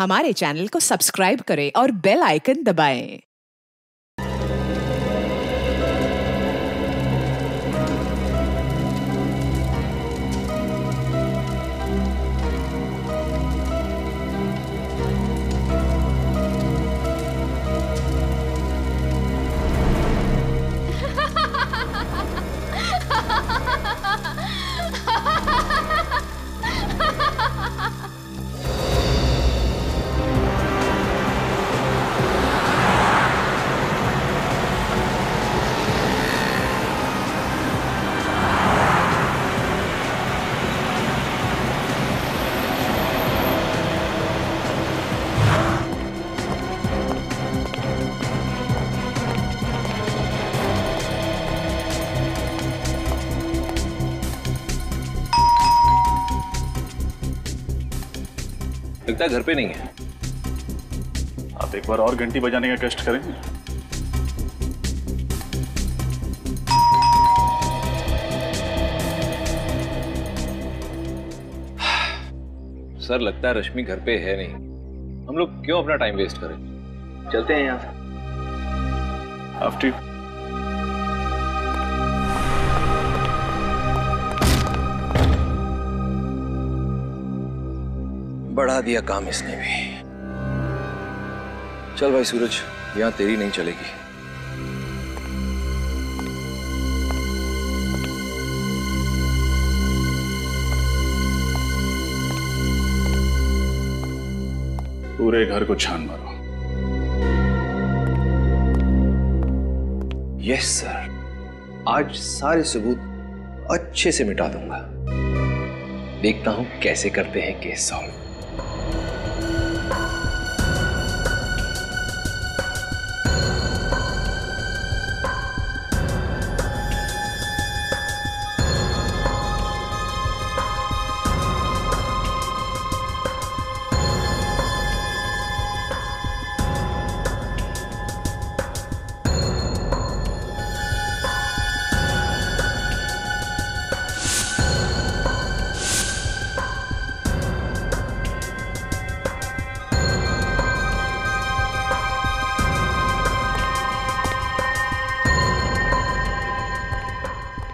हमारे चैनल को सब्सक्राइब करें और बेल आइकन दबाएं। लगता है घर पे नहीं है। आप एक बार और घंटी बजाने का कष्ट करें। सर लगता है रश्मि घर पे है नहीं। हम लोग क्यों अपना टाइम वेस्ट करें, चलते हैं यहाँ से। आफ्टर बढ़ा दिया काम इसने भी। चल भाई सूरज, यहां तेरी नहीं चलेगी। पूरे घर को छान मारो। यस सर, आज सारे सबूत अच्छे से मिटा दूंगा। देखता हूं कैसे करते हैं केस सॉल्व।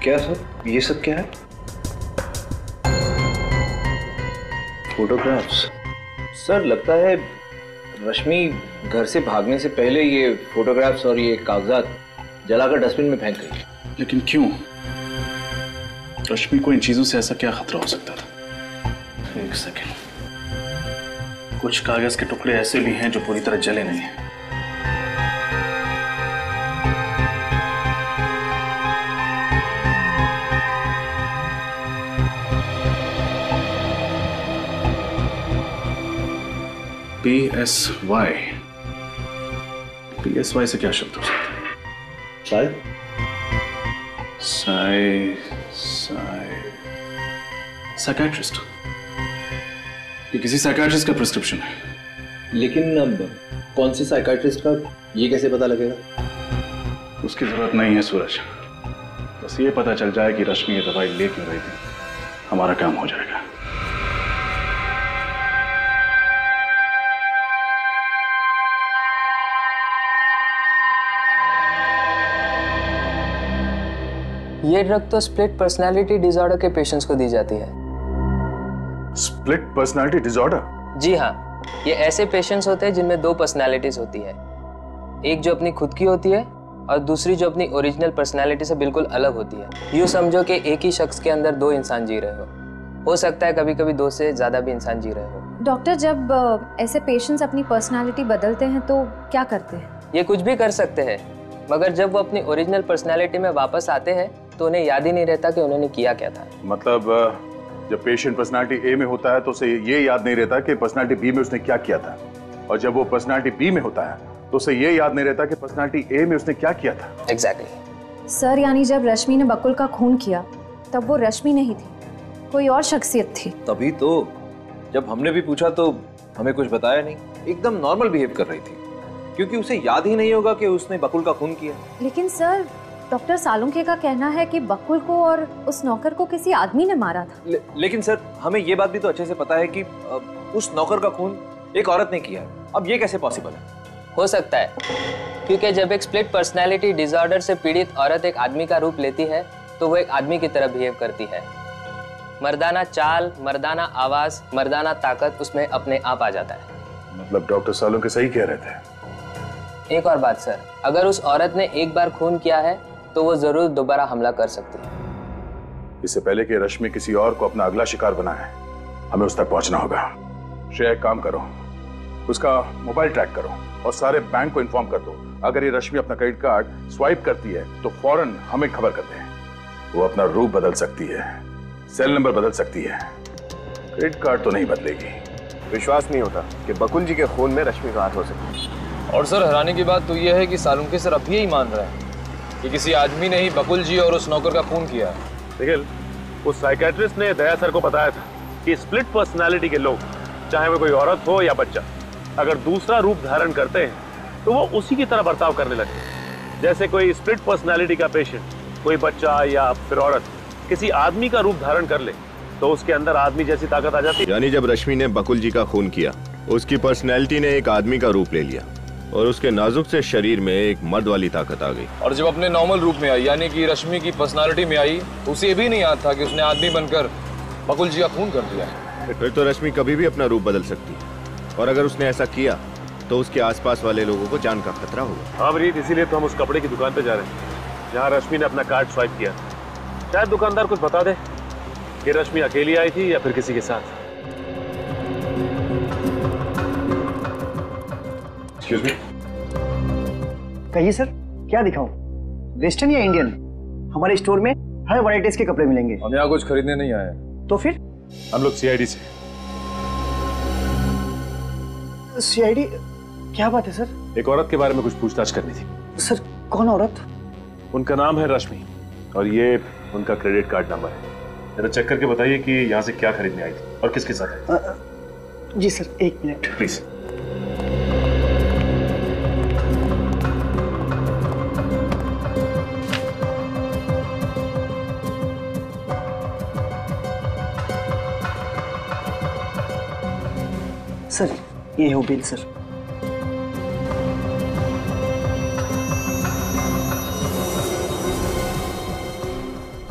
क्या सर, ये सब क्या है? फोटोग्राफ्स। सर लगता है रश्मि घर से भागने से पहले ये फोटोग्राफ्स और ये कागजात जलाकर डस्टबिन में फेंक गई। लेकिन क्यों? रश्मि को इन चीजों से ऐसा क्या खतरा हो सकता था? एक सेकेंड, कुछ कागज के टुकड़े ऐसे भी हैं जो पूरी तरह जले नहीं हैं। PSY। PSY से क्या शब्द हो सकता है? शायद साइकियाट्रिस्ट। ये किसी साइकियाट्रिस्ट का प्रिस्क्रिप्शन है। लेकिन अब कौन से साइकियाट्रिस्ट का, ये कैसे पता लगेगा? उसकी जरूरत नहीं है सूरज, बस ये पता चल जाए कि रश्मि ये दवाई ले क्यों रही थी, हमारा काम हो जाएगा। ये ड्रग तो स्प्लिट पर्सनालिटी डिसऑर्डर के पेशेंट्स को दी जाती है। Split personality disorder? जी हाँ, ये ऐसे पेशेंट्स होते हैं जिनमें दो पर्सनालिटीज होती है, एक जो अपनी खुद की होती है और दूसरी जो अपनी ओरिजिनल पर्सनालिटी से बिल्कुल अलग होती है। यूँ समझो कि एक ही शख्स के अंदर दो इंसान जी रहे हो सकता है कभी कभी दो से ज्यादा भी इंसान जी रहे हो। डॉक्टर, जब ऐसे पेशेंट्स अपनी पर्सनालिटी बदलते हैं तो क्या करते हैं? ये कुछ भी कर सकते हैं, मगर जब वो अपनी ओरिजिनल पर्सनालिटी में वापस आते हैं तो उन्हें याद ही नहीं रहता कि उन्होंने किया क्या था। मतलब जब पेशेंट पर्सनालिटी ए में होता है तो उसे ये याद नहीं रहता कि पर्सनालिटी बी में उसने क्या किया था, और जब वो पर्सनालिटी बी में होता है तो उसे ये याद नहीं रहता कि पर्सनालिटी ए में उसने क्या किया था। एग्जैक्टली। सर, यानी जब रश्मि ने बकुल का खून किया तब वो रश्मि नहीं थी, कोई और शख्सियत थी। तभी तो जब हमने भी पूछा तो हमें कुछ बताया नहीं, एकदम नॉर्मल बिहेव कर रही थी, क्योंकि उसे याद ही नहीं होगा कि उसने बकुल का खून किया। लेकिन सर, डॉक्टर सालुंखे का कहना है कि बकुल को और उस नौकर को किसी आदमी ने मारा था। लेकिन सर, हमें ये बात भी तो अच्छे से पता है कि उस नौकर का खून एक औरत ने किया है, अब ये कैसे पॉसिबल है? हो सकता है, क्योंकि जब एक स्प्लिट पर्सनैलिटी डिसऑर्डर से पीड़ित औरत एक आदमी का रूप लेती है तो वो एक आदमी की तरह बिहेव करती है। मर्दाना चाल, मर्दाना आवाज, मर्दाना ताकत उसमें अपने आप आ जाता है। मतलब डॉक्टर सालुंके सही कह रहे थे। एक और बात सर, अगर उस औरत ने एक बार खून किया है तो वो जरूर दोबारा हमला कर सकती है। इससे पहले कि रश्मि किसी और को अपना अगला शिकार बनाए, हमें उस तक पहुंचना होगा। श्रेया, एक काम करो, उसका मोबाइल ट्रैक करो और सारे बैंक को इन्फॉर्म कर दो। अगर ये रश्मि अपना क्रेडिट कार्ड स्वाइप करती है तो फौरन हमें खबर कर दें। वो अपना रूप बदल सकती है, सेल नंबर बदल सकती है, क्रेडिट कार्ड तो नहीं बदलेगी। विश्वास नहीं होता कि बकुल जी के खून में रश्मि का हाथ हो सकती है। और सर, हैरानी की बात तो यह है कि सालुंके सर अब भी यही मान रहे हैं कि किसी आदमी ने ही बकुल जी और उस नौकर का खून किया है। निखिल, उस साइकेट्रिस्ट ने दया सर को बताया था कि स्प्लिट पर्सनालिटी के लोग, चाहे वो कोई औरत हो या बच्चा, अगर दूसरा रूप धारण करते हैं तो वो उसी की तरह बर्ताव करने लगते हैं। जैसे कोई स्प्लिट पर्सनालिटी का पेशेंट, कोई बच्चा या फिर औरत किसी आदमी का रूप धारण कर ले तो उसके अंदर आदमी जैसी ताकत आ जाती है। यानी जब रश्मि ने बकुल जी का खून किया, उसकी पर्सनैलिटी ने एक आदमी का रूप ले लिया और उसके नाजुक से शरीर में एक मर्द वाली ताकत आ गई। और जब अपने नॉर्मल रूप में आई, यानी कि रश्मि की पर्सनालिटी में आई, उसे भी नहीं याद था कि उसने आदमी बनकर बकुल जी का खून कर दिया। फिर तो रश्मि कभी भी अपना रूप बदल सकती है, और अगर उसने ऐसा किया तो उसके आसपास वाले लोगों को जान का खतरा होगा। हाँ अमरीत, इसीलिए तो हम उस कपड़े की दुकान पे जा रहे हैं जहाँ रश्मि ने अपना कार्ड स्वाइप किया। शायद दुकानदार कुछ बता दे कि रश्मि अकेली आई थी या फिर किसी के साथ। एक्सक्यूज मी, कहिए सर, क्या दिखाऊं? वेस्टर्न या इंडियन? हमारे स्टोर में हर वैरायटीज के कपड़े मिलेंगे। हम यहाँ कुछ खरीदने नहीं आए। तो फिर? हम लोग सीआईडी से। सीआईडी? क्या बात है सर? एक औरत के बारे में कुछ पूछताछ करनी थी। सर, कौन औरत? उनका नाम है रश्मि और ये उनका क्रेडिट कार्ड नंबर है। जरा चेक करके बताइए कि यहाँ से क्या खरीदने आई थी और किसके साथ आई। जी सर, एक मिनट प्लीज। सर, ये हो बिल सर।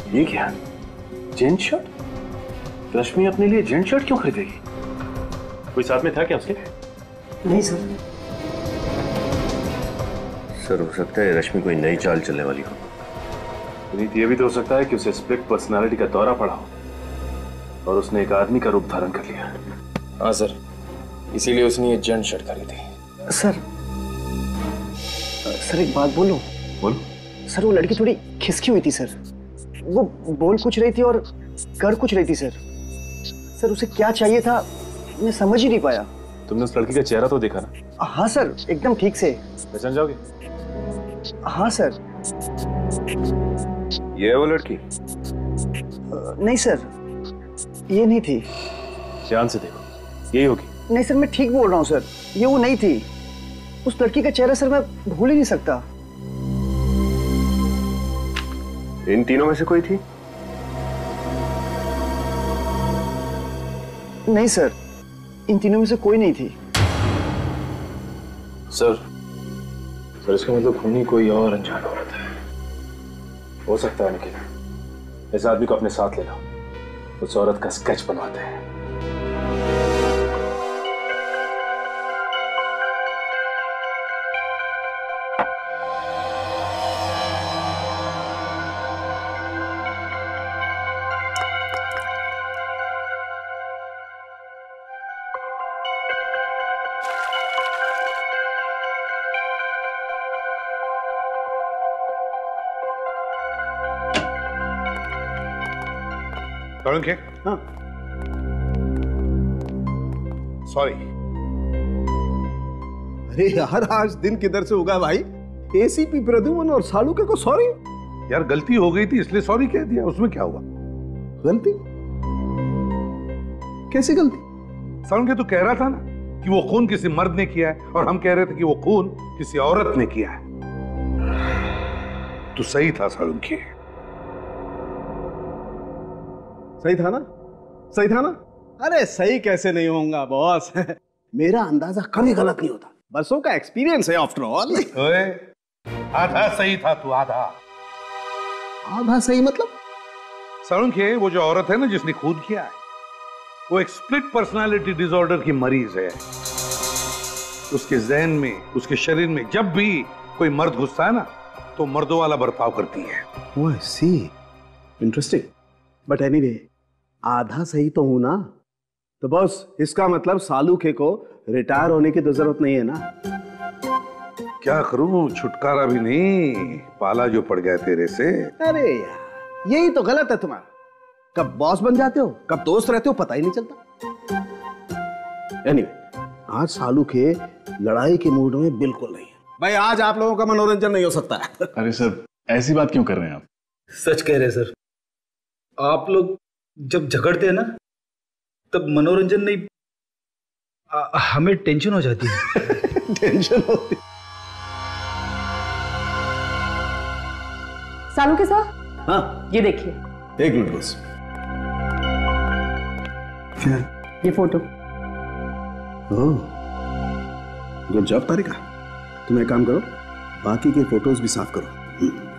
ये क्या? Gent shirt? रश्मि अपने लिए जेंट शर्ट क्यों खरीदेगी? कोई साथ में था क्या उसके? नहीं सर। सर, हो सकता है रश्मि कोई नई चाल चलने वाली हो। पुनीत, ये भी तो हो सकता है कि उसे स्प्लिट पर्सनालिटी का दौरा पड़ा हो और उसने एक आदमी का रूप धारण कर लिया। हाँ सर, इसीलिए उसने ये जेंट शर्ट खरीदी। सर, एक बात बोलूं? बोलो। सर, वो लड़की थोड़ी खिसकी हुई थी सर। वो बोल कुछ रही थी और कर कुछ रही थी सर। सर, उसे क्या चाहिए था मैं समझ ही नहीं पाया। तुमने उस लड़की का चेहरा तो देखा ना? हाँ सर, एकदम ठीक से। पहचान जाओगे? हाँ सर। ये है वो लड़की? नहीं सर, ये नहीं थी। ध्यान से देखो, यही होगी। नहीं सर, मैं ठीक बोल रहा हूँ सर, ये वो नहीं थी। उस लड़की का चेहरा सर मैं भूल ही नहीं सकता। इन तीनों में से कोई थी? नहीं सर, इन तीनों में से कोई नहीं थी। सर, इसका मतलब खूनी कोई और अनजान औरत है। हो सकता है निखिल, इस आदमी को अपने साथ ले लो, उस औरत का स्केच बनवाते हैं। सालुंके? हाँ। सॉरी। अरे यार, आज दिन किधर से उगा भाई? एसीपी प्रद्युमन और सालुके को सॉरी? यार, गलती हो गई थी इसलिए सॉरी कह दिया, उसमें क्या हुआ? गलती? कैसी गलती? सालुंके तो कह रहा था ना कि वो खून किसी मर्द ने किया है और हम कह रहे थे कि वो खून किसी औरत ने किया है। तो सही था सालुंके। सही था ना? सही था ना? अरे सही कैसे नहीं होऊंगा बॉस। मेरा अंदाजा कभी गलत नहीं होता, बरसों का एक्सपीरियंस है आफ्टर ऑल। ओए, आधा सही था तू, आधा। आधा सही मतलब? सड़ुंखे, वो जो औरत है ना जिसने खून किया है, वो एक स्प्लिट पर्सनालिटी डिसऑर्डर की मरीज है। उसके जहन में, उसके शरीर में जब भी कोई मर्द घुसता है ना, तो मर्दों वाला बर्ताव करती है। ओह सी, इंटरेस्टिंग। बट एनीवे, आधा सही तो हूं ना, तो बॉस इसका मतलब सालूखे को रिटायर होने की तो जरूरत नहीं है ना? क्या करूं, छुटकारा भी नहीं, पाला जो पड़ गया तेरे से। अरे यार, यही तो गलत है तुम्हारा। कब बॉस बन जाते हो, कब दोस्त रहते हो, पता ही नहीं चलता। एनीवे, आज सालूखे लड़ाई के मूड में बिल्कुल नहीं है। भाई आज आप लोगों का मनोरंजन नहीं हो सकता है। अरे सर, ऐसी बात क्यों कर रहे हैं आप? सच कह रहे हैं सर, आप लोग जब झगड़ते हैं ना, तब मनोरंजन नहीं, हमें टेंशन हो जाती है। टेंशन होती। सालूखे साहब, हाँ ये देखिए। एक मिनट बस। क्या? ये फोटो। गुड जॉब तारिका। तुम एक काम करो, बाकी के फोटोज भी साफ करो।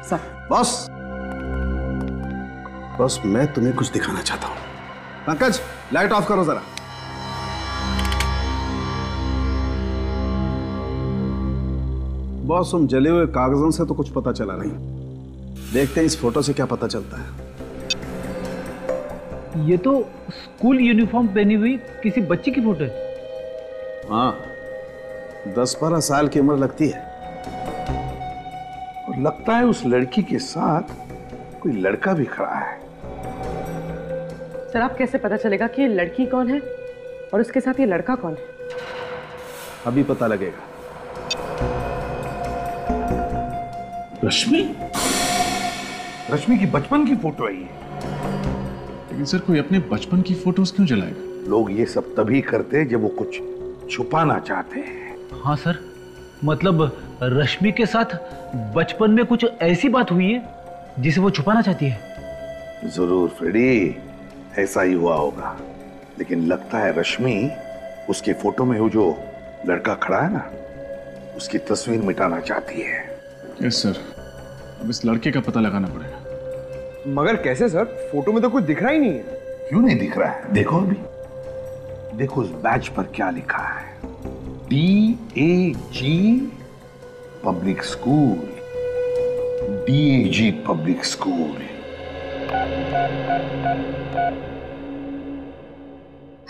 सर। बॉस मैं तुम्हें कुछ दिखाना चाहता हूं। पंकज, लाइट ऑफ करो जरा। बॉस, हम जले हुए कागजों से तो कुछ पता चला नहीं, देखते हैं इस फोटो से क्या पता चलता है। ये तो स्कूल यूनिफॉर्म पहनी हुई किसी बच्ची की फोटो है। हाँ, 10-12 साल की उम्र लगती है। और लगता है उस लड़की के साथ कोई लड़का भी खड़ा है। सर, आप कैसे पता चलेगा कि ये लड़की कौन है और उसके साथ ये लड़का कौन है? अभी पता लगेगा। रश्मि? रश्मि की बचपन की फोटो है ये। लेकिन सर, कोई अपने बचपन की फोटोज क्यों जलाएगा? लोग ये सब तभी करते जब वो कुछ छुपाना चाहते हैं। हाँ सर, मतलब रश्मि के साथ बचपन में कुछ ऐसी बात हुई है जिसे वो छुपाना चाहती है। जरूर फ्रेडी, ऐसा ही हुआ होगा। लेकिन लगता है रश्मि उसके फोटो में वो जो लड़का खड़ा है ना, उसकी तस्वीर मिटाना चाहती है। यस सर, अब इस लड़के का पता लगाना पड़ेगा। मगर कैसे सर? फोटो में तो कुछ दिख रहा ही नहीं है। क्यों नहीं दिख रहा है? देखो अभी, देखो उस बैच पर क्या लिखा है। DAG public school, DAG public school.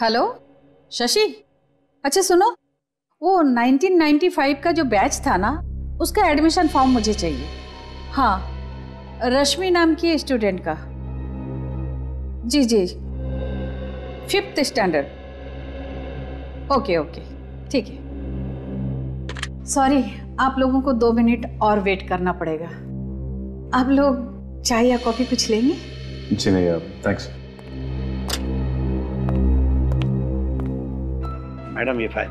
Hello Shashi, अच्छा सुनो, वो 1995 का जो बैच था ना, उसका एडमिशन फॉर्म मुझे चाहिए। हाँ, रश्मि नाम की स्टूडेंट का। जी जी, 5th स्टैंडर्ड। ओके ओके, ठीक है। सॉरी, आप लोगों को 2 मिनट और वेट करना पड़ेगा। आप लोग चाय या कॉफी कुछ लेंगे? जी नहीं आप, थैंक्स। मैडम ये फाइल।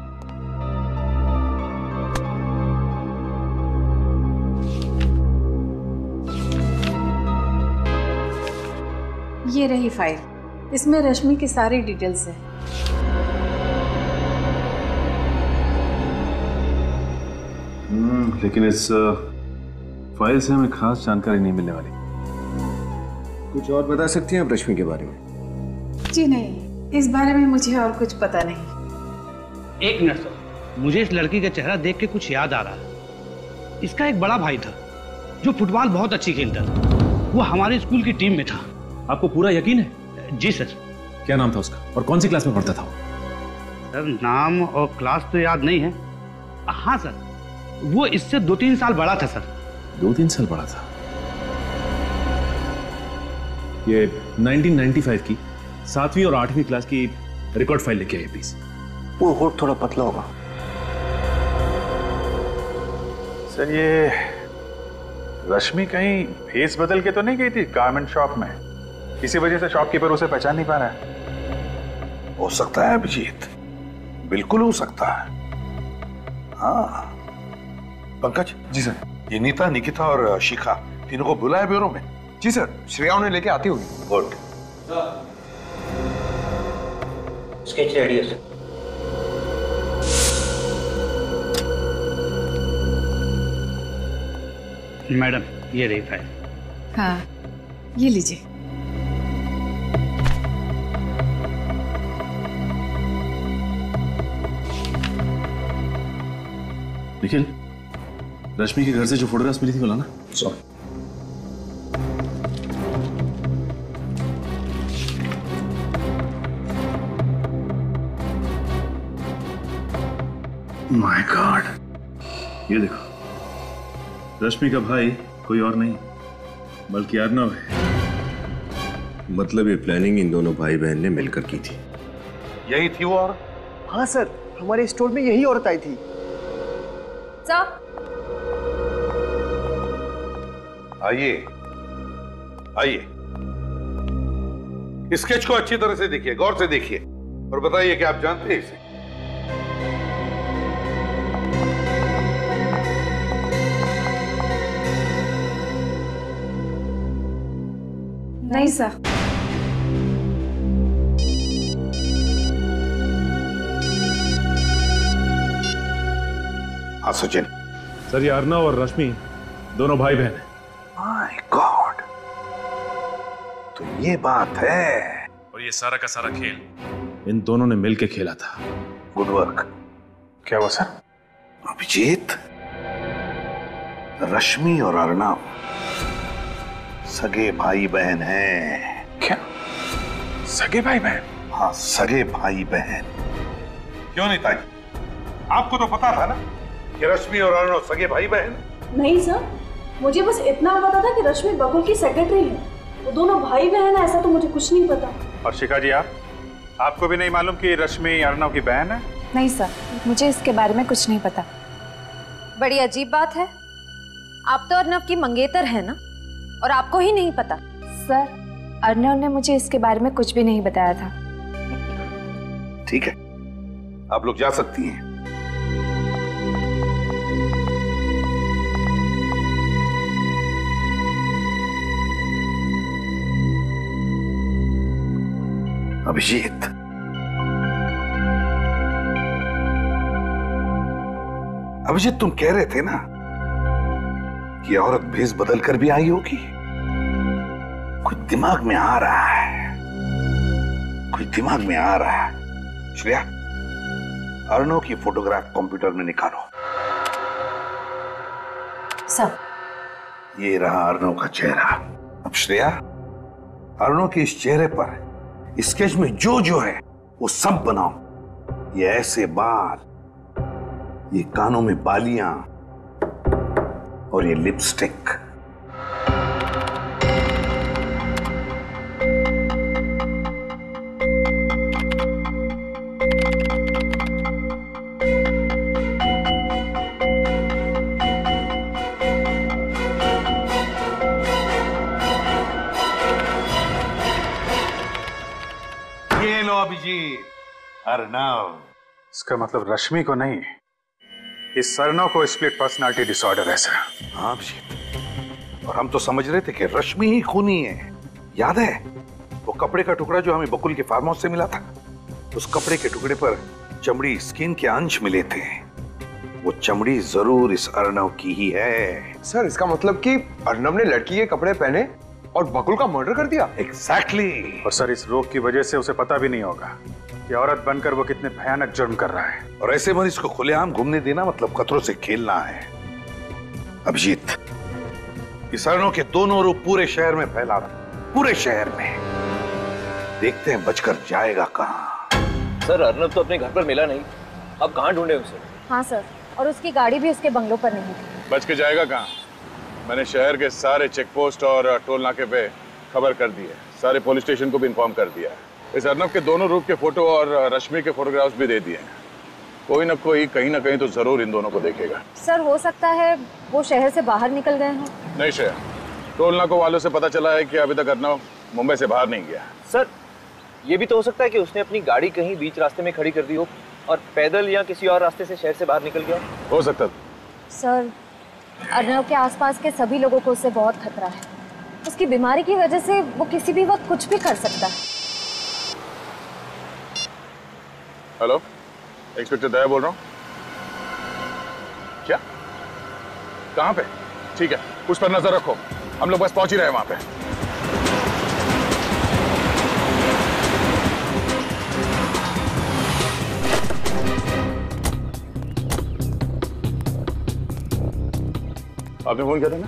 ये रही फाइल, इसमें रश्मि की सारी डिटेल्स है। लेकिन इस फाइल से हमें खास जानकारी नहीं मिलने वाली। कुछ और बता सकती हैं आप रश्मि के बारे में? जी नहीं, इस बारे में मुझे और कुछ पता नहीं। एक मिनट सर, मुझे इस लड़की का चेहरा देख के कुछ याद आ रहा है। इसका एक बड़ा भाई था जो फुटबॉल बहुत अच्छी खेलता था। वो हमारे स्कूल की टीम में था। आपको पूरा यकीन है? जी सर। क्या नाम था उसका और कौन सी क्लास में पढ़ता था? सर नाम और क्लास तो याद नहीं है। हाँ सर, वो इससे 2-3 साल बड़ा था सर। 2-3 साल बड़ा था। ये 1995 की 7वीं और 8वीं क्लास की रिकॉर्ड फाइल लेके आइए प्लीज। वो होठ थोड़ा पतला होगा। सर ये रश्मि कहीं फेस बदल के तो नहीं गई थी गारमेंट शॉप में? किसी वजह से शॉपकीपर उसे पहचान नहीं पा रहा है। हो सकता है अभिजीत, बिल्कुल हो सकता है। हाँ पंकज। जी सर। ये नीता, निकिता और शिखा तीनों को बुलाया ब्यूरो में? जी सर, श्रेया उन्हें लेके आती होगी। गुड। स्केच रेडी है सर। मैडम ये रही फाइल। हाँ ये लीजिए। निखिल, रश्मि के घर से जो फोटोग्राफ्स मिली थी वो लाना। सॉरी। माय गॉड, ये देखो, रश्मि का भाई कोई और नहीं बल्कि अर्नव है। मतलब ये प्लानिंग इन दोनों भाई बहन ने मिलकर की थी। यही थी वो औरत? हाँ सर, हमारे स्टोर में यही औरत आई थी। सर आइए आइए, स्केच को अच्छी तरह से देखिए, गौर से देखिए और बताइए कि आप जानते हैं इसे। नहीं सर। हाँ सचिन। सर ये अर्नव और रश्मि दोनों भाई बहन हैं। माय गॉड, तो ये बात है। और ये सारा का सारा खेल इन दोनों ने मिलकर खेला था। Good work. क्या हुआ सर? अभिजीत, रश्मि और अर्नव सगे भाई बहन हैं। क्या सगे भाई बहन? हाँ सगे भाई बहन। क्यों नहीं ताई, आपको तो पता था ना कि रश्मि और अर्नव सगे भाई बहन? नहीं सर, मुझे बस इतना पता था कि रश्मि बकुल की सेक्रेटरी है। वो दोनों भाई बहन है ऐसा तो मुझे कुछ नहीं पता। और शिखा जी, आपको भी नहीं मालूम कि रश्मि अर्नव की बहन है? नहीं सर, मुझे इसके बारे में कुछ नहीं पता। बड़ी अजीब बात है, आप तो अर्नव की मंगेतर है ना, और आपको ही नहीं पता। सर, अर्नव ने मुझे इसके बारे में कुछ भी नहीं बताया था। ठीक है, आप लोग जा सकती हैं। अभिजीत, अभिजीत तुम कह रहे थे ना कि औरत भेष बदल कर भी आई होगी। कुछ दिमाग में आ रहा है, कुछ दिमाग में आ रहा है। श्रेया, अर्नव की फोटोग्राफ कंप्यूटर में निकालो। सर, ये रहा अर्नव का चेहरा। अब श्रेया, अर्नव के इस चेहरे पर स्केच में जो जो है वो सब बनाओ। ये ऐसे बाल, ये कानों में बालियां और ये लिपस्टिक। ये लो अभिजीत, अर्नव। इसका मतलब रश्मि को नहीं, इस अर्नव को स्प्लिट पर्सनालिटी डिसऑर्डर है सर। हाँ अभिजीत, और हम तो समझ रहे थे कि रश्मि ही खूनी है। याद है वो कपड़े का टुकड़ा जो हमें बकुल के फार्म हाउस से मिला था? उस कपड़े के टुकड़े पर चमड़ी, स्किन के अंश मिले थे। वो चमड़ी जरूर इस अर्नव की ही है। सर, इसका मतलब कि अर्नव ने लड़की के कपड़े पहने और बकुल का मर्डर कर दिया? एग्जैक्टली। और सर, इस रोग की वजह से उसे पता भी नहीं होगा कि औरत बनकर वो कितने भयानक जुर्म कर रहा है। और ऐसे मरीज को खुलेआम घूमने देना मतलब खतरों से खेलना है। अभिजीत, इस अर्नव के दोनों रूप पूरे शहर में फैला रहा, पूरे शहर में। देखते हैं बचकर जाएगा कहाँ। सर, अर्नव तो अपने घर पर मिला नहीं, अब कहाँ ढूंढे उसे? हाँ सर, और उसकी गाड़ी भी उसके बंगलों पर नहीं थी। बच के जाएगा कहाँ? मैंने शहर के सारे चेक पोस्ट और टोल नाके पे खबर कर दी है, सारे पुलिस स्टेशन को भी इन्फॉर्म कर दिया है। इस अर्नव के दोनों रूप के फोटो और रश्मि के फोटोग्राफ्स भी दे दिए हैं। कोई ना कोई कहीं ना कहीं तो जरूर इन दोनों को देखेगा। सर, हो सकता है वो शहर से बाहर निकल गए हों। नहीं श्रेया, टोल नाकों वालों से पता चला है कि अभी तक अर्नव मुंबई से बाहर नहीं गया। सर, ये भी तो हो सकता है कि उसने अपनी गाड़ी कहीं बीच रास्ते में खड़ी कर दी हो और पैदल या किसी और रास्ते से शहर से बाहर निकल गया। हो सकता है। सर, अर्नव के आसपास के सभी लोगों को उससे बहुत खतरा है। उसकी बीमारी की वजह से वो किसी भी वक्त कुछ भी कर सकता है। हेलो, इंस्पेक्टर दया बोल रहा हूँ। क्या? कहाँ पे? ठीक है, उस पर नजर रखो, हम लोग बस पहुंच ही रहे हैं वहां पे। आपने फोन किया था ना?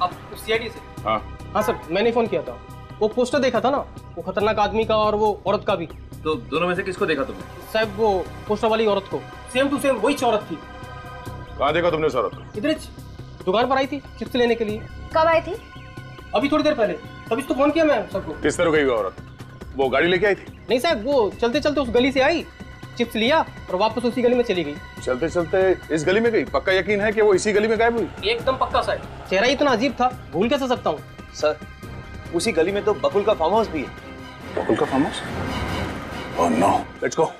आप सीआईडी से? हाँ सर, मैंने फोन किया था। वो पोस्टर देखा था ना, वो खतरनाक आदमी का और वो औरत का भी। तो दोनों में से किसको देखा तुमने? साहब वो पोस्टर वाली औरत को, सेम टू सेम वही औरत थी। कहाँ देखा तुमने उस औरत को? इधर दुकान पर आई थी चिप्स लेने के लिए। कब आई थी? अभी थोड़ी देर पहले, तभी तो फोन किया मैं सबको। किस तरह गई वो औरत? वो गाड़ी लेके आई थी? नहीं साहब, वो चलते चलते उस गली से आई, चिप्स लिया और वापस उसी गली में चली गई। चलते चलते इस गली में गई? पक्का यकीन है कि वो इसी गली में गायब हुई? एकदम पक्का साहब, चेहरा इतना अजीब था, भूल कैसे सकता हूँ। सर, उसी गली में तो बकुल का फार्म हाउस भी है। बकुल का farm house? Oh no, let's go.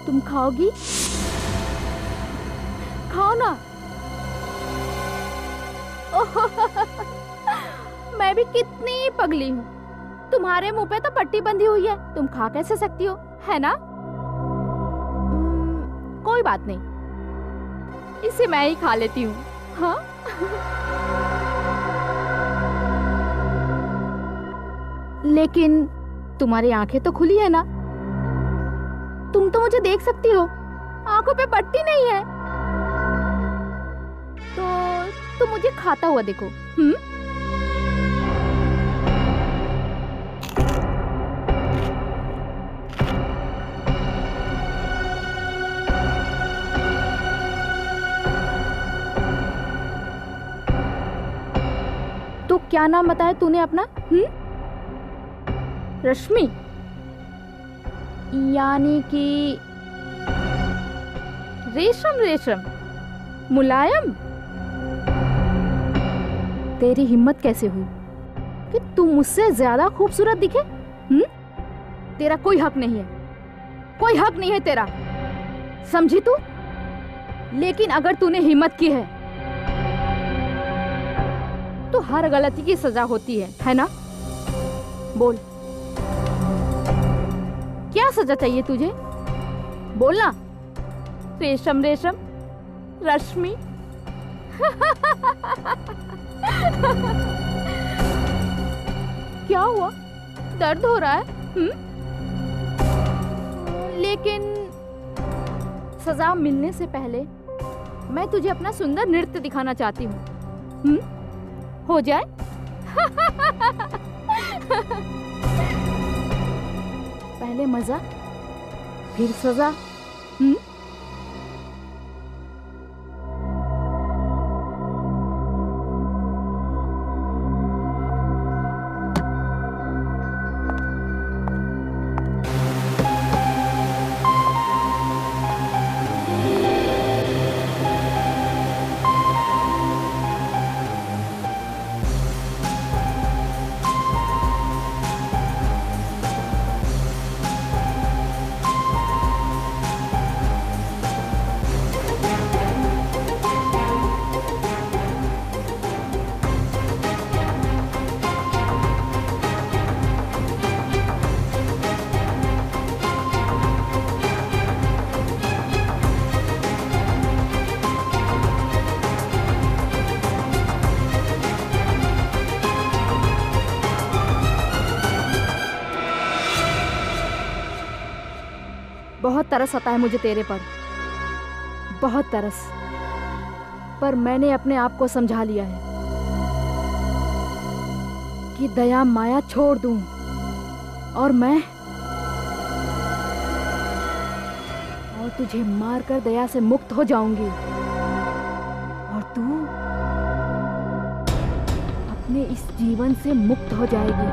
तुम खाओगी? खाओ ना। मैं भी कितनी पगली हूँ, तुम्हारे मुंह पे तो पट्टी बंधी हुई है, तुम खा कैसे सकती हो, है ना? कोई बात नहीं, इसे मैं ही खा लेती हूँ। हाँ? लेकिन तुम्हारी आंखें तो खुली है ना, तुम तो मुझे देख सकती हो, आंखों पे पट्टी नहीं है, तो तुम मुझे खाता हुआ देखो। तो क्या नाम बताया तूने अपना? रश्मि, यानी कि रेशम रेशम, मुलायम। तेरी हिम्मत कैसे हुई कि तू मुझसे ज्यादा खूबसूरत दिखे? तेरा कोई हक नहीं है, कोई हक नहीं है तेरा, समझी तू? लेकिन अगर तूने हिम्मत की है तो हर गलती की सजा होती है ना? बोल, क्या सजा चाहिए तुझे? बोलना। रेशम रेशम, रश्मि। क्या हुआ? दर्द हो रहा है? लेकिन सजा मिलने से पहले मैं तुझे अपना सुंदर नृत्य दिखाना चाहती हूँ। हो जाए? पहले मजा, फिर सजा। बहुत तरस आता है मुझे तेरे पर, बहुत तरस। पर मैंने अपने आप को समझा लिया है कि दया माया छोड़ दूं और तुझे मारकर दया से मुक्त हो जाऊंगी और तू अपने इस जीवन से मुक्त हो जाएगी।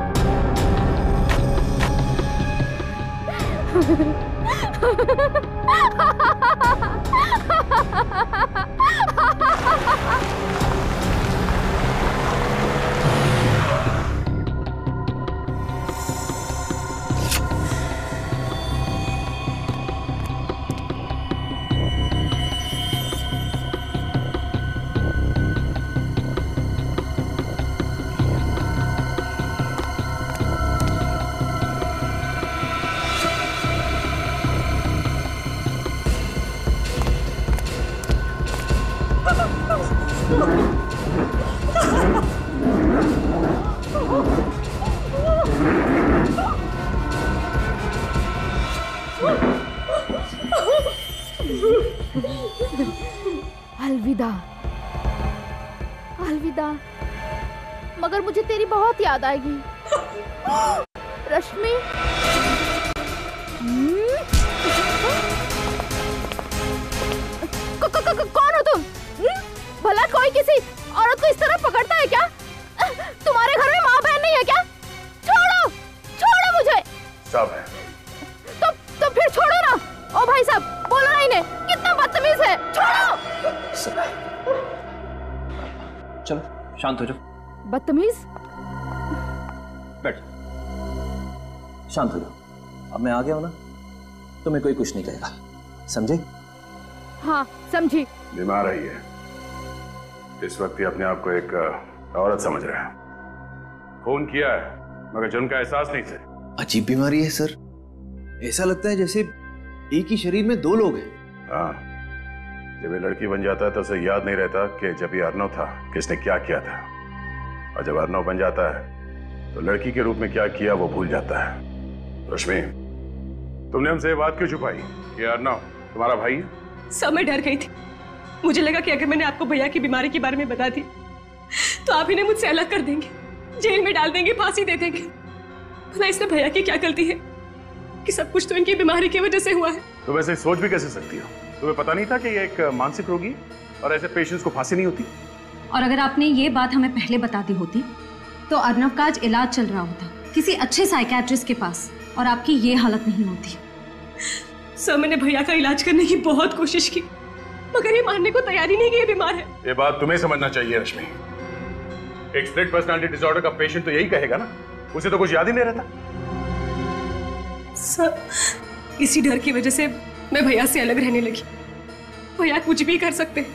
अलविदा, अलविदा। मगर मुझे तेरी बहुत याद आएगी रश्मि। कौन हो तुम? भला कोई किसी औरत को इस तरह पकड़ता है क्या? तुम्हारे घर में माँ बहन नहीं है क्या? छोड़ो, छोड़ो मुझे। सब है। तो फिर छोड़ो ना। ओ भाई साहब, बोलो ना इन्हें, कितना बदतमीज है। छोड़ो। चलो शांत हो जाओ। बदतमीज? बैठ, शांत हो जाओ। अब मैं आ गया हूं ना, तुम्हें कोई कुछ नहीं कहेगा, समझे? हाँ समझी। बीमार रही है, इस वक्त ही अपने आप को एक औरत समझ रहा है। खून किया है मगर जुर्म का एहसास नहीं से। अजीब बीमारी है सर, ऐसा लगता है जैसे एक ही शरीर में दो लोग हैं। हाँ, जब ये लड़की बन जाता है तो उसे याद नहीं रहता कि जब ये अर्नव था किसने क्या किया था, और जब अर्नव बन जाता है तो लड़की के रूप में क्या किया वो भूल जाता है। रश्मि, तुमने हमसे ये बात क्यों छुपाई कि अर्नव तुम्हारा भाई है? सब मैं डर गई थी। मुझे लगा कि अगर मैंने आपको भैया की बीमारी के बारे में बता दी तो आप इन्हें मुझसे अलग कर देंगे, जेल में डाल देंगे, फांसी दे देंगे। भला इसमें भैया की क्या गलती है कि सब कुछ तो इनकी बीमारी की वजह से हुआ है। तो वैसे सोच भी कैसे सकती हो? तुम्हें पता नहीं था कि ये एक मानसिक रोगी और ऐसे पेशेंट्स को फांसी नहीं होती? और अगर आपने ये बात हमें पहले बता दी होती तो अर्नव का आज इलाज चल रहा होता किसी अच्छे साइकियाट्रिस्ट के पास, और आपकी ये हालत नहीं होती। सर, मैंने भैया का इलाज करने की बहुत कोशिश की मगर ये मानने को तैयार ही नहीं कि ये बीमार है। ये बात तुम्हें समझना चाहिए रश्मि। एक स्प्लिट पर्सनालिटी डिसऑर्डर का पेशेंट तो यही कहेगा ना, उसे तो कुछ याद ही नहीं रहता। सर, इसी डर की वजह से मैं भैया से अलग रहने लगी। भैया कुछ भी कर सकते हैं।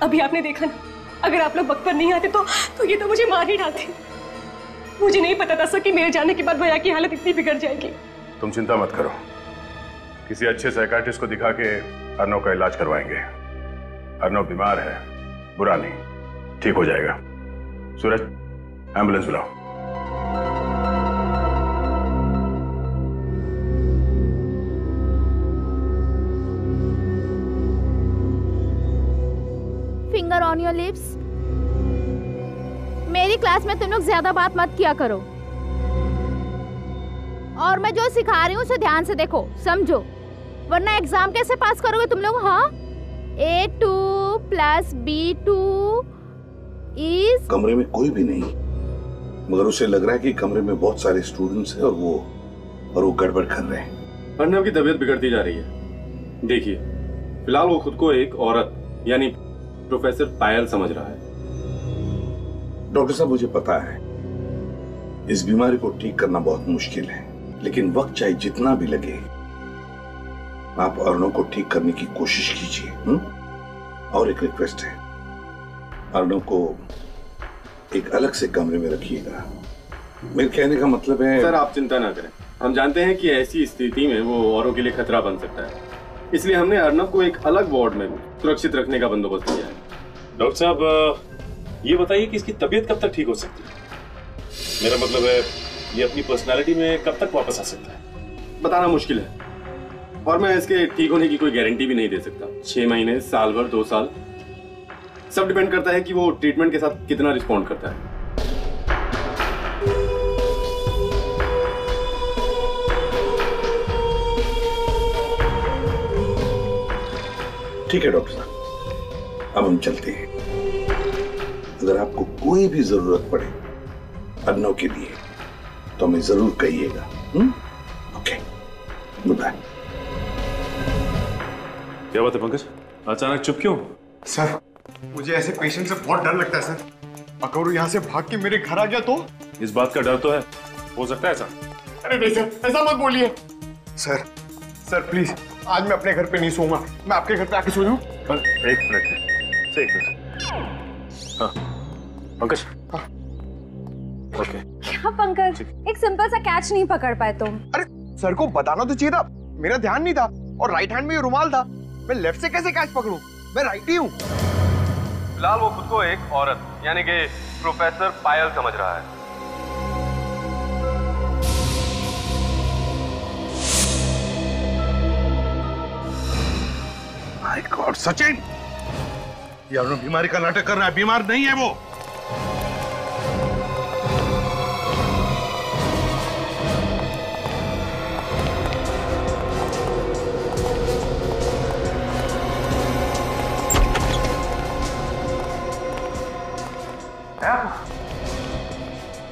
अभी आपने देखा ना, अगर आप लोग वक्त पर नहीं आते तो ये तो मुझे मार ही डालते। मुझे नहीं पता था सर कि मेरे जाने के बाद भैया की हालत इतनी बिगड़ जाएगी। तुम चिंता मत करो, किसी अच्छे साइकियाट्रिस्ट को दिखा के अर्नव का इलाज करवाएंगे। अर्नव बीमार है, बुरा नहीं, ठीक हो जाएगा। सूरज, एम्बुलेंस बुलाओ। Finger on your lips. मेरी क्लास में तुम लोग ज्यादा बात मत किया करो, और मैं जो सिखा रही हूँ उसे ध्यान से देखो, समझो, वरना एग्जाम कैसे पास करोगे तुम लोग? हाँ, A2 + B2 इज। कमरे में कोई भी नहीं, मगर उसे लग रहा है कि कमरे में बहुत सारे स्टूडेंट्स हैं और वो गड़बड़ कर रहे हैं। अर्नव की तबीयत बिगड़ती जा रही है। देखिए, फिलहाल वो खुद को एक औरत यानी प्रोफेसर पायल समझ रहा है। डॉक्टर साहब, मुझे पता है इस बीमारी को ठीक करना बहुत मुश्किल है, लेकिन वक्त चाहे जितना भी लगे आप अर्नव को ठीक करने की कोशिश कीजिए। और एक रिक्वेस्ट है, अर्नव को एक अलग से कमरे में रखिएगा। मेरे कहने का मतलब है। सर, आप चिंता ना करें, हम जानते हैं कि ऐसी स्थिति में वो औरों के लिए खतरा बन सकता है, इसलिए हमने अर्नव को एक अलग वार्ड में सुरक्षित रखने का बंदोबस्त किया है। डॉक्टर साहब, ये बताइए कि इसकी तबीयत कब तक ठीक हो सकती है? मेरा मतलब है, ये अपनी पर्सनालिटी में कब तक वापस आ सकता है? बताना मुश्किल है और मैं इसके ठीक होने की कोई गारंटी भी नहीं दे सकता। 6 महीने, साल भर, 2 साल, सब डिपेंड करता है कि वो ट्रीटमेंट के साथ कितना रिस्पॉन्ड करता है। ठीक है डॉक्टर साहब, अब हम चलते हैं। अगर आपको कोई भी जरूरत पड़े अर्नव के लिए तो हमें जरूर कहिएगा। Okay, good bye. क्या बात है पंकज, अचानक चुप क्यों? सर, मुझे ऐसे पेशेंट से बहुत डर लगता है सर। अगर वो यहाँ से भाग के मेरे घर आ गया तो? इस बात का डर तो है, हो सकता है ऐसा। अरे नहीं सर, ऐसा मत बोलिए। सर प्लीज, आज मैं अपने घर पे नहीं सोऊंगा। मैं आपके घर पे आके सो जाऊं? एक मिनट। हाँ पंकज। हाँ। ओके। क्या पंकज, एक सिंपल सा कैच नहीं पकड़ पाए तुम? अरे सर को बताना तो चाहिए था, मेरा ध्यान नहीं था और राइट हैंड में ये रुमाल था। मैं लेफ्ट से कैसे कैच पकड़ूं? मैं राइट ही हूँ। फिलहाल वो खुद को एक औरत यानी कि प्रोफेसर पायल समझ रहा है। माय गॉड सचिन, ये अर्नव बीमारी का नाटक कर रहा है। बीमार नहीं है वो।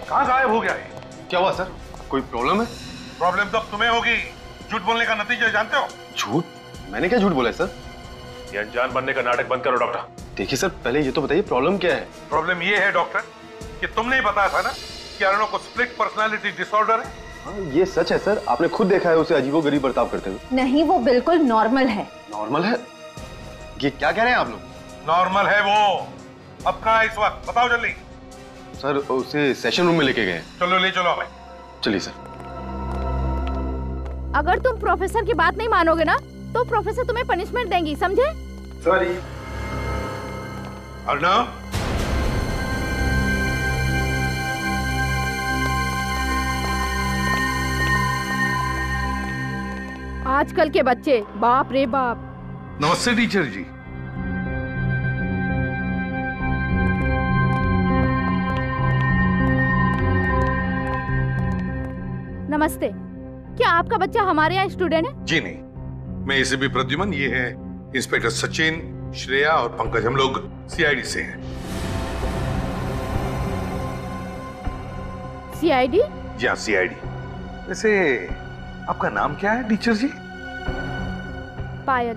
कहाँ गायब हो गया है? क्या हुआ सर? कोई प्रॉब्लम है? प्रॉब्लम तो अब तुम्हें होगी। झूठ बोलने का नतीजा जानते हो? झूठ? मैंने क्या झूठ बोला है सर? ये अनजान बनने का नाटक बंद करो डॉक्टर। देखिए सर, पहले ये तो बताइए प्रॉब्लम क्या है? प्रॉब्लम ये है डॉक्टर कि तुमने ही बताया था ना कि अर्नव को स्प्लिट पर्सनालिटी डिसऑर्डर है। हाँ, ये सच है सर। आपने खुद देखा है उसे अजीबोगरीब बर्ताव करते हुए। नहीं, वो बिल्कुल नॉर्मल है। नॉर्मल है? ये क्या कह रहे हैं आप लोग? नॉर्मल है वो। अब कहाँ है इस वक्त? बताओ जल्दी। सर, उसे सेशन रूम में लेके गए। चलो ले चलो हमें। चलिए सर। अगर तुम प्रोफेसर की बात नहीं मानोगे ना तो प्रोफेसर तुम्हें पनिशमेंट देंगी, समझे? सॉरी। अर्नव, आजकल के बच्चे, बाप रे बाप। नमस्ते टीचर जी। नमस्ते। क्या आपका बच्चा हमारे यहाँ स्टूडेंट है? जी नहीं, मैं इसे भी प्रद्युमन, ये है इंस्पेक्टर सचिन, श्रेया और पंकज। हम लोग सीआईडी से हैं। सीआईडी? जी हाँ, सीआईडी। वैसे आपका नाम क्या है टीचर जी? पायल।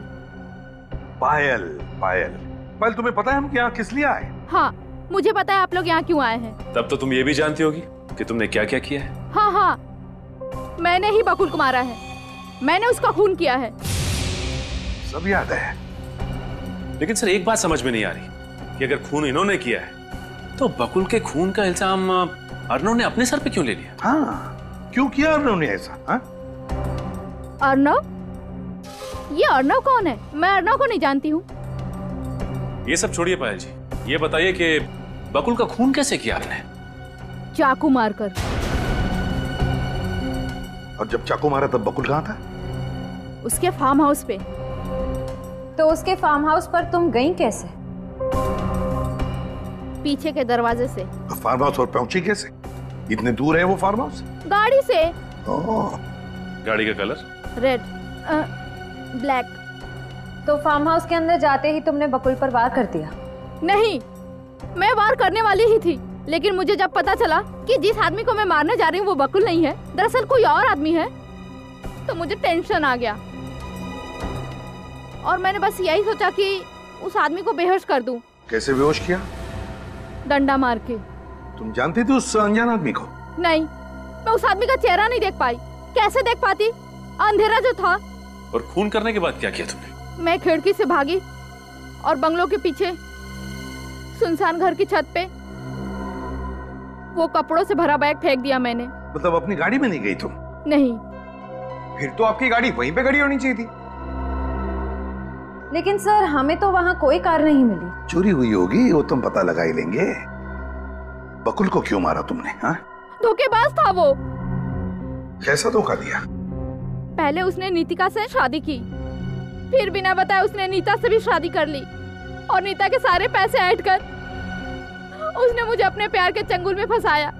पायल। पायल, पायल, तुम्हें पता है हम यहाँ किस लिए आए? हाँ, मुझे पता है आप लोग यहाँ क्यों आए हैं। तब तो तुम ये भी जानती होगी कि तुमने क्या क्या किया है। हाँ हाँ, मैंने ही बकुल को मारा है। मैंने उसका खून किया है। सब याद है। लेकिन सर, एक बात समझ में नहीं आ रही कि अगर खून इन्होंने किया है तो बकुल के खून का इल्जाम अर्नव ने अपने सर पे क्यों ले लिया? हाँ, क्यों किया अर्नव ने ऐसा? हाँ? अर्नव? ये अर्नव कौन है? मैं अर्नव को नहीं जानती हूँ। ये सब छोड़िए पायल जी, ये बताइए कि बकुल का खून कैसे किया आपने? चाकू मारकर। और जब चाकू मारा तब बकुल कहाँ था? उसके फार्म हाउस पे। तो उसके फार्म हाउस पर तुम गई कैसे? पीछे के दरवाजे से। तो फार्म हाउस और पहुंची कैसे? इतने दूर है वो फार्म हाउस? गाड़ी से। गाड़ी का कलर? Red, black. तो फार्म हाउस के अंदर जाते ही तुमने बकुल पर वार कर दिया? नहीं, मैं वार करने वाली ही थी, लेकिन मुझे जब पता चला कि जिस आदमी को मैं मारने जा रही हूँ वो बकुल नहीं है, दरअसल कोई और आदमी है, तो मुझे टेंशन आ गया और मैंने बस यही सोचा कि उस आदमी को बेहोश कर दूं। कैसे बेहोश किया? डंडा मार के। तुम जानती थी उस अनजान आदमी को? नहीं, मैं उस आदमी का चेहरा नहीं देख पाई। कैसे देख पाती? अंधेरा जो था। और खून करने के बाद क्या किया तुमने? मैं खिड़की से भागी और बंगलों के पीछे सुनसान घर की छत पे वो कपड़ों से भरा बैग फेंक दिया मैंने। मतलब अपनी गाड़ी में नहीं गई तुम? नहीं। फिर तो आपकी गाड़ी वहीं पे खड़ी होनी चाहिए थी। लेकिन सर, हमें तो वहाँ कोई कार नहीं मिली। चोरी हुई होगी, वो तुम पता लगा ही लेंगे। बकुल को क्यों मारा तुमने? हाँ, धोखेबाज था वो। कैसा धोखा दिया? पहले उसने नीतिका से शादी की, फिर बिना बताए उसने नीता से भी शादी कर ली और नीता के सारे पैसे ऐड कर उसने मुझे अपने प्यार के चंगुल में फंसाया।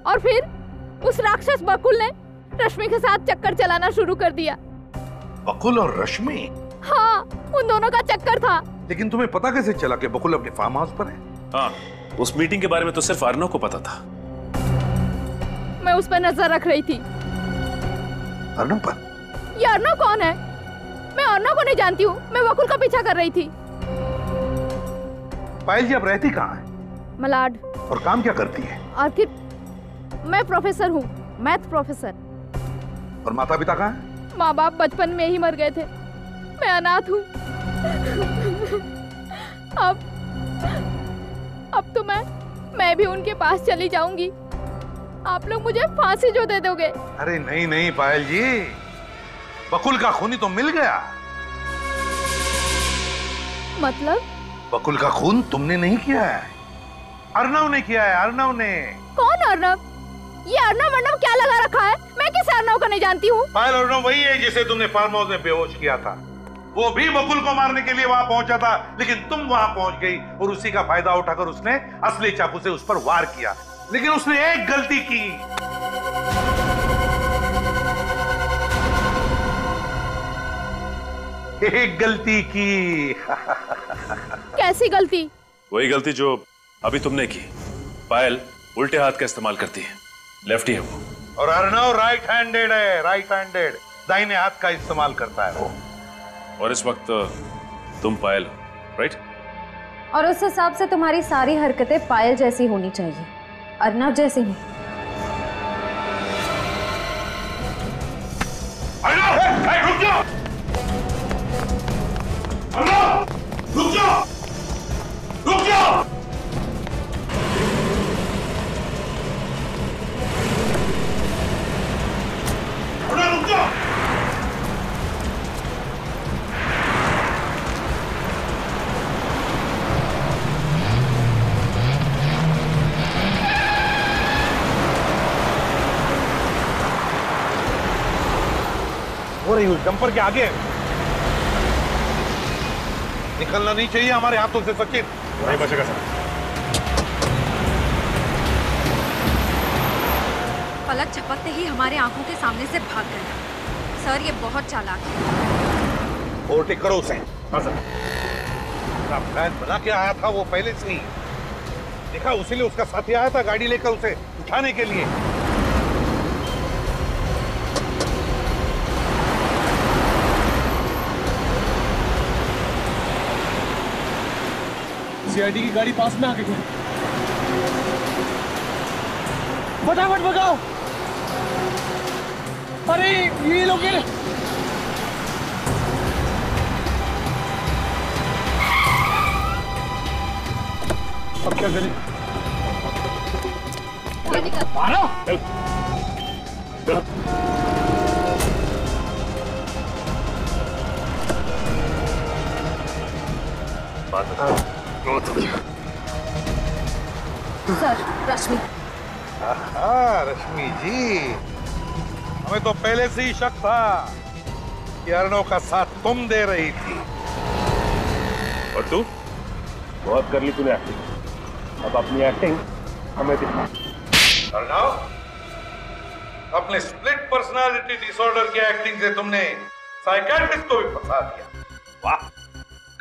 और फिर उस राक्षस बकुल ने रश्मि के साथ चक्कर चलाना शुरू कर दिया। बकुल और रश्मि? हाँ, उन दोनों का चक्कर था। लेकिन तुम्हें पता कैसे चला कि बकुल अपने फार्म हाउस पर है? हाँ, उस मीटिंग के बारे में तो सिर्फ अर्नव को पता था। मैं उस पर नजर रख रही थी। अर्नव पर? ये अर्नव कौन है? मैं अर्नव को नहीं जानती हूँ, मैं बकुल का पीछा कर रही थी। पायल जी अब रहती कहाँ है? मलाड। और काम क्या करती है? आखिर मैं प्रोफेसर हूँ, मैथ प्रोफेसर। और माता पिता कहाँ है? माँ बाप बचपन में ही मर गए थे, मैं अनाथ हूँ। अब तो मैं भी उनके पास चली जाऊंगी। आप लोग मुझे फांसी जो दे दोगे। अरे नहीं नहीं पायल जी, बकुल का खूनी तो मिल गया। मतलब? बकुल का खून तुमने नहीं किया है, अर्नव ने किया है। अर्नव ने। कौन अर्नव? ये अर्नव क्या लगा रखा है? मैं किस अर्नव को नहीं जानती हूँ। पायल, अर्नव वही है जिसे तुमने फार्म हाउस में बेहोश किया था। वो भी बकुल को मारने के लिए वहां पहुंचा था, लेकिन तुम वहां पहुंच गई और उसी का फायदा उठाकर उसने असली चाकू से उस पर वार किया। लेकिन उसने एक गलती की। एक गलती की। कैसी गलती? वही गलती जो अभी तुमने की। पायल उल्टे हाथ का इस्तेमाल करती है, लेफ्टी है वो। और अर्नव राइट हैंडेड है, राइट हैंडेड, दाहिने हाथ का इस्तेमाल करता है वो। और इस वक्त तुम पायल हो, राइट? और उस हिसाब से तुम्हारी सारी हरकतें पायल जैसी होनी चाहिए, अर्नव जैसी नहीं। रुक जाओ! अर्नव, रुक जाओ! रुक जाओ! अर्नव, रुक जाओ! हो रही हूँ जंपर के आगे। निकलना नहीं चाहिए हमारे हाथों से सचिन। नहीं बचेगा सर। पलक झपकते ही हमारे आंखों के सामने से भाग गया। सर ये बहुत चालाक है। ओवरटेक करो उसे। हाँ सर। प्लान बना के आया था वो पहले से ही। देखा, उसीलिए उसका साथी आया था गाड़ी लेकर उसे उठाने के लिए। सीआईडी की गाड़ी पास में आके गई। फटाफट भगाओ। अरे ये लोग अब क्या करें? मारो। बात बताओ। सर, रश्मि। रश्मि जी, हमें तो पहले से ही शक था कि अर्नव का साथ तुम दे रही थी। और तू? बहुत कर ली तूने एक्टिंग, अब अपनी एक्टिंग हमें दिखा। अर्नव, अपने स्प्लिट पर्सनालिटी डिसऑर्डर की एक्टिंग से तुमने साइकियाट्रिस्ट को भी फंसा दिया। वाह,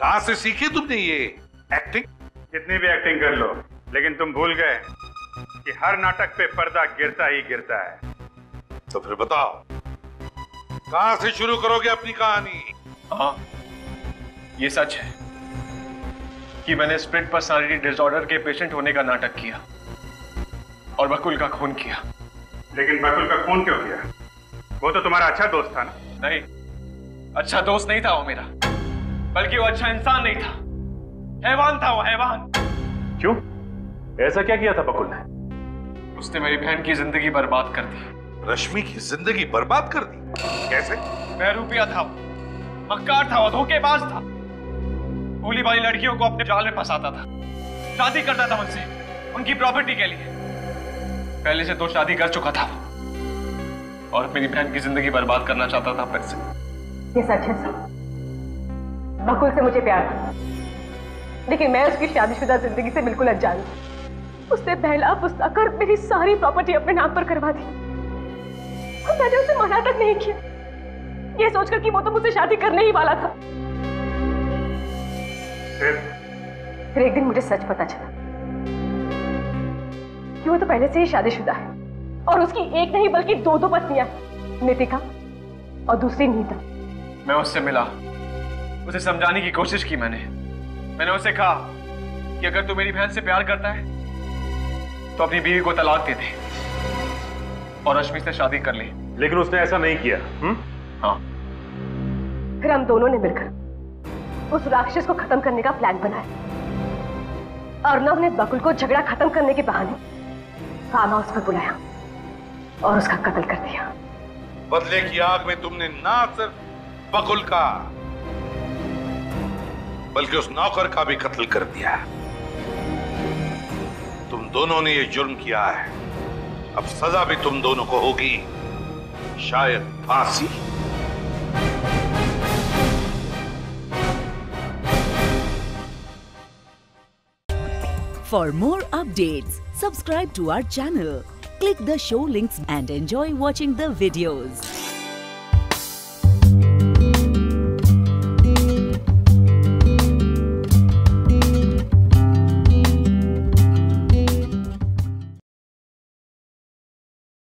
कहां से सीखी तुमने ये एक्टिंग? कितनी भी एक्टिंग कर लो, लेकिन तुम भूल गए कि हर नाटक पे पर्दा गिरता ही गिरता है। तो फिर बताओ, कहां से शुरू करोगे अपनी कहानी? हाँ, ये सच है कि मैंने स्प्लिट पर्सनालिटी डिसऑर्डर के पेशेंट होने का नाटक किया और बकुल का खून किया। लेकिन बकुल का खून क्यों किया? वो तो तुम्हारा अच्छा दोस्त था ना? नहीं, अच्छा दोस्त नहीं था वो मेरा, बल्कि वो अच्छा इंसान नहीं था, हैवान था वो, हैवान। क्यों? ऐसा क्या किया था बकुल ने? उसने मेरी बहन की जिंदगी बर्बाद कर दी। रश्मि की जिंदगी बर्बाद कर दी? कैसे? बहरूपिया था वो, मक्कार था वो, धोखेबाज था, भोली भाली लड़कियों को अपने जाल में फंसाता था, शादी करता था उनसे उनकी प्रॉपर्टी के लिए। पहले से 2 शादी कर चुका था वो। और मेरी बहन की जिंदगी बर्बाद करना चाहता था फिर से। ये सच है सर, बकुल से मुझे प्यार था, लेकिन मैं उसकी शादीशुदा जिंदगी से बिल्कुल अनजान थी। उसने पहला पुस्ता कर मेरी सारी प्रॉपर्टी अपने नाम पर करवा दी और मैंने उसे मना तक नहीं किया, ये सोचकर कि वो तो मुझसे शादी करने ही वाला था। फिर एक दिन मुझे सच पता चला कि वो तो पहले से ही शादीशुदा है और उसकी एक नहीं बल्कि दो पत्नियां, नितिका और दूसरी नीता। मैं उससे मिला, उसे समझाने की कोशिश की। मैंने उसे कहा कि अगर तू मेरी बहन से प्यार करता है तो अपनी बीवी को तलाक दे दे और रश्मि से शादी कर ले। लेकिन उसने ऐसा नहीं किया। हाँ। फिर हम दोनों ने मिलकर उस राक्षस को खत्म करने का प्लान बनाया। अर्नव ने बकुल को झगड़ा खत्म करने के बहाने फार्म हाउस पर बुलाया और उसका कत्ल कर दिया। बदले की आग में तुमने ना सिर्फ बकुल का बल्कि उस नौकर का भी कत्ल कर दिया। तुम दोनों ने ये जुर्म किया है, अब सजा भी तुम दोनों को होगी, शायद फांसी। For more updates, subscribe to our channel, click the show links and enjoy watching the videos.